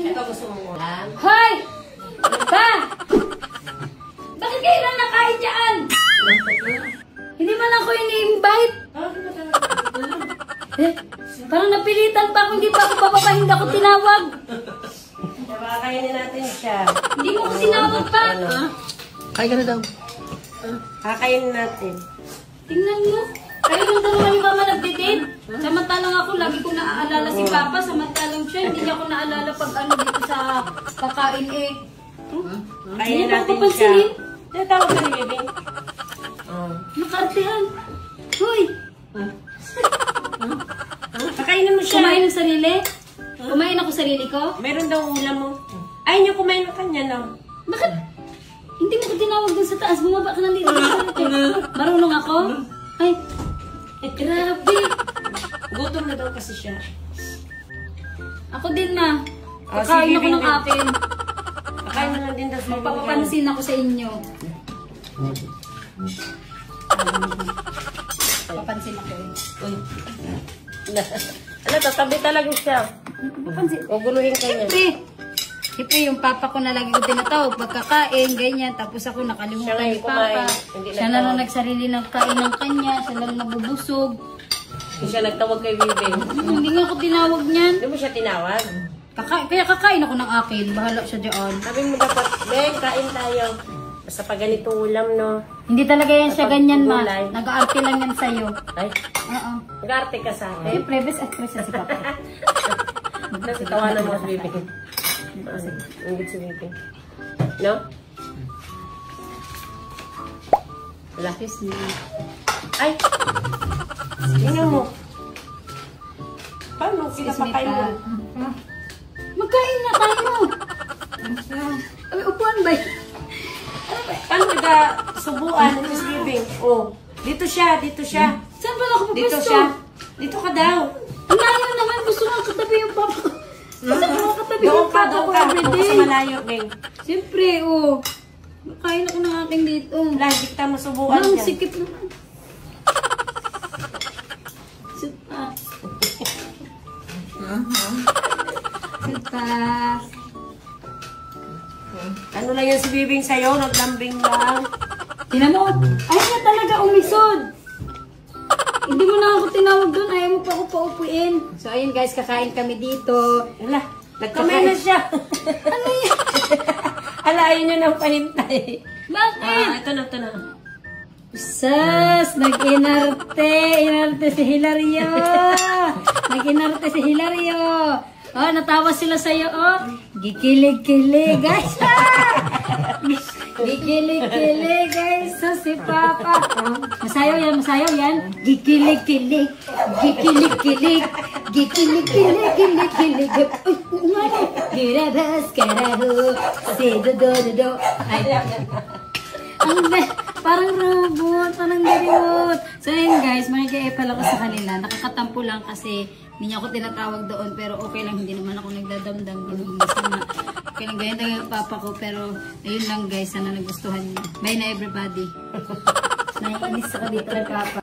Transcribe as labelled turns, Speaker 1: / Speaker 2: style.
Speaker 1: Ito gusto mo ulam?
Speaker 2: Hoy! Pa! Bakit kayo lang nakain dyan? Hindi man ako ini-invite. Parang napilitan pa ako, hindi pa ako bababa, hindi ako tinawag.
Speaker 1: Kakainin natin siya.
Speaker 2: Hindi mo ko tinawag pa.
Speaker 3: Kaya ka na daw.
Speaker 1: Kakainin natin.
Speaker 2: Tingnan mo. Kayo lang dalawa ni Mama nagdidate. Samantalang ako, lagi ko naaalala si Papa. Samantalang siya, hindi niya ako naalala pag ano dito sa kakain eh.
Speaker 1: Kainin
Speaker 2: Hindi
Speaker 1: natin
Speaker 2: mo
Speaker 1: siya.
Speaker 2: papansinin.
Speaker 1: Tawag ka ni Bebe.
Speaker 2: Nakartehan. Hoy!
Speaker 1: Kakainin mo siya.
Speaker 2: Kumain ng sarili? Kumain ako sarili ko?
Speaker 1: Meron daw ulam mo. Ayaw niyo kumain ng kanya, no?
Speaker 2: Bakit? Hindi mo ko tinawag dun sa taas. Bumaba ka na dito. Marunong ako? Ay, grabe.
Speaker 1: Gutom na daw kasi siya.
Speaker 2: Ako din na.
Speaker 1: Oh,
Speaker 2: Kakain
Speaker 1: sige,
Speaker 2: ako ng
Speaker 1: Bebe.
Speaker 2: akin.
Speaker 1: Kakain na lang din daw sa
Speaker 2: Magpapapansin ako sa inyo. Papansin ako eh.
Speaker 1: Uy. Ano, tatabi talaga siya.
Speaker 2: Papansin.
Speaker 1: Guguluhin ka niya.
Speaker 2: Siyempre, yung papa ko na lagi ko tinatawag, pagkakain, ganyan. Tapos ako
Speaker 1: Siya
Speaker 2: nakalimutan
Speaker 1: lang
Speaker 2: ni
Speaker 1: kumain,
Speaker 2: Papa.
Speaker 1: hindi
Speaker 2: Siya na lang nagsarili ng kain ng kanya. Siya lang nabubusog.
Speaker 1: Hindi siya nagtawag kay Bebe.
Speaker 2: Hindi nga ako tinawag niyan.
Speaker 1: Hindi mo siya tinawag.
Speaker 2: Kaya kakain ako ng akin. Bahala siya dyan.
Speaker 1: Sabi mo dapat, Ben, kain tayo. Basta pag ganitong ulam, no?
Speaker 2: Hindi talaga yan siya
Speaker 1: Kapag
Speaker 2: ganyan, ma.
Speaker 1: gulay.
Speaker 2: Nag-aarte lang yan sa'yo.
Speaker 1: Ay,
Speaker 2: Oo.
Speaker 1: nag-arte ka sa akin.
Speaker 2: Siyempre, best actress na si Papa.
Speaker 1: Kasi tawanan mo si Bebe. Ingit si Bebe. No? Wala.
Speaker 2: Excuse me.
Speaker 1: Ay! Tingnan mo. Paano sila
Speaker 2: Excuse me,
Speaker 1: pakain mo?
Speaker 2: Pa. Magkain na tayo. Ay, upuan ba?
Speaker 1: Paano ka subuan ng si Bebe? Oh, dito siya, dito siya.
Speaker 2: Saan ba ako
Speaker 1: Dito
Speaker 2: papasto?
Speaker 1: siya. Dito ka daw.
Speaker 2: Ang layo naman. Gusto nga katabi yung Papa ko. Gusto nga katabi
Speaker 1: Doon
Speaker 2: yung
Speaker 1: ka,
Speaker 2: Papa
Speaker 1: doon
Speaker 2: ko
Speaker 1: ka. Doon ka
Speaker 2: everyday.
Speaker 1: sa malayo, Ben.
Speaker 2: Siyempre, oh. Makain ako ng aking dito.
Speaker 1: Wala, hindi kita masubuan
Speaker 2: Ang
Speaker 1: dyan.
Speaker 2: sikip naman. Supa. Supa.
Speaker 1: Ano lang yan si Bibing sa'yo? Naglambing lang.
Speaker 2: Tinan mo. Ayaw na talaga umisod. Hindi mo na ako tinawag doon. Ayaw mo pa ako paupuin. So, ayun guys, kakain kami dito.
Speaker 1: Wala, nagkamay na siya.
Speaker 2: Ano yan?
Speaker 1: Ala, ayun yun ang pahintay.
Speaker 2: Bakit?
Speaker 1: Ito na, ito na.
Speaker 2: Sas! Nag-inarte! Inarte si Hilario! Nag-inarte si Hilario! Oh, natawa sila sa'yo, oh! Gikilig-kilig, guys! Gikilig-kilig, guys! So, si Papa! Masayaw yan! Gikilig-kilig! Gikilig-kilig! Gikilig-kilig! Gikilig-kilig! Uy! Umano! Girabas, karaho! Si-do-do-do-do! Ay! Parang robot, parang robot. So yun guys, makikiepal ako sa kanila. Nakakatampo lang kasi hindi niya ako tinatawag doon. Pero okay lang, hindi naman ako nagdadamdam. Hindi naman masama. Okay lang, ganyan lang yung papa ko. Pero ayun lang guys, sana nagustuhan niyo. Bye na everybody. Naiinis ako dito ng papa.